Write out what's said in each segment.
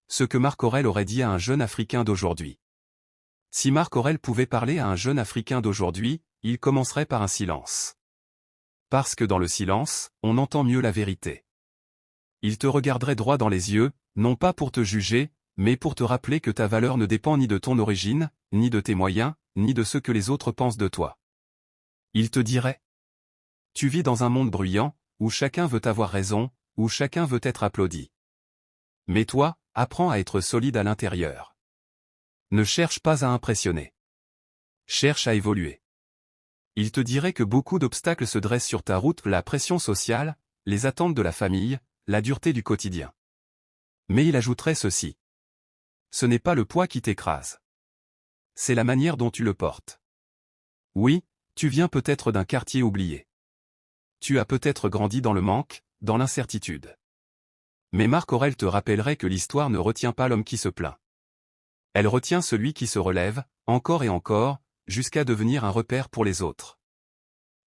ce que Marc Aurèle aurait dit à un jeune Africain d'aujourd'hui. Si Marc Aurèle pouvait parler à un jeune Africain d'aujourd'hui, il commencerait par un silence. Parce que dans le silence, on entend mieux la vérité. Il te regarderait droit dans les yeux, non pas pour te juger, mais pour te rappeler que ta valeur ne dépend ni de ton origine, ni de tes moyens, ni de ce que les autres pensent de toi. Il te dirait: tu vis dans un monde bruyant, où chacun veut avoir raison, où chacun veut être applaudi. Mais toi, apprends à être solide à l'intérieur. Ne cherche pas à impressionner. Cherche à évoluer. Il te dirait que beaucoup d'obstacles se dressent sur ta route, la pression sociale, les attentes de la famille, la dureté du quotidien. Mais il ajouterait ceci. Ce n'est pas le poids qui t'écrase. C'est la manière dont tu le portes. Oui, tu viens peut-être d'un quartier oublié. Tu as peut-être grandi dans le manque, dans l'incertitude. Mais Marc Aurèle te rappellerait que l'histoire ne retient pas l'homme qui se plaint. Elle retient celui qui se relève, encore et encore, jusqu'à devenir un repère pour les autres.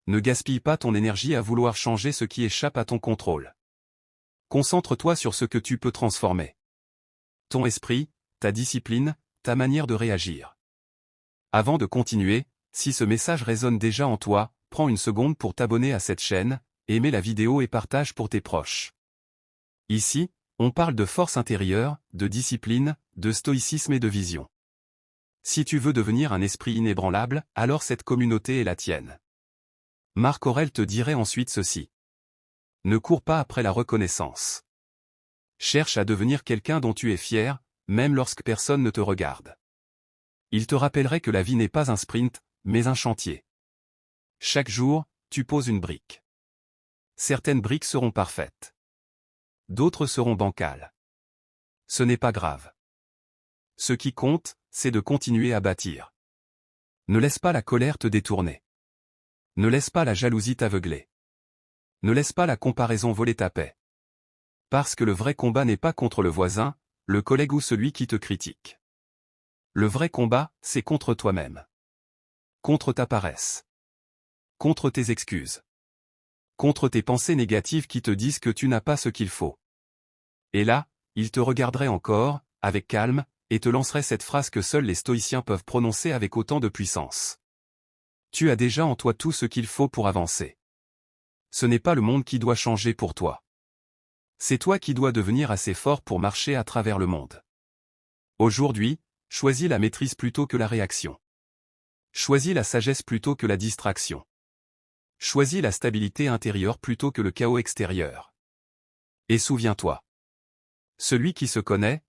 Ne gaspille pas ton énergie à vouloir changer ce qui échappe à ton contrôle. Concentre-toi sur ce que tu peux transformer. Ton esprit, ta discipline, ta manière de réagir. Avant de continuer, si ce message résonne déjà en toi, prends une seconde pour t'abonner à cette chaîne, aimer la vidéo et partage pour tes proches. Ici, on parle de force intérieure, de discipline, de stoïcisme et de vision. Si tu veux devenir un esprit inébranlable, alors cette communauté est la tienne. Marc Aurèle te dirait ensuite ceci. Ne cours pas après la reconnaissance. Cherche à devenir quelqu'un dont tu es fier, même lorsque personne ne te regarde. Il te rappellerait que la vie n'est pas un sprint, mais un chantier. Chaque jour, tu poses une brique. Certaines briques seront parfaites. D'autres seront bancales. Ce n'est pas grave. Ce qui compte, c'est de continuer à bâtir. Ne laisse pas la colère te détourner. Ne laisse pas la jalousie t'aveugler. Ne laisse pas la comparaison voler ta paix. Parce que le vrai combat n'est pas contre le voisin, le collègue ou celui qui te critique. Le vrai combat, c'est contre toi-même. Contre ta paresse. Contre tes excuses. Contre tes pensées négatives qui te disent que tu n'as pas ce qu'il faut. Et là, il te regarderait encore, avec calme, et te lancerait cette phrase que seuls les stoïciens peuvent prononcer avec autant de puissance. Tu as déjà en toi tout ce qu'il faut pour avancer. Ce n'est pas le monde qui doit changer pour toi. C'est toi qui dois devenir assez fort pour marcher à travers le monde. Aujourd'hui, choisis la maîtrise plutôt que la réaction. Choisis la sagesse plutôt que la distraction. Choisis la stabilité intérieure plutôt que le chaos extérieur. Et souviens-toi. Celui qui se connaît,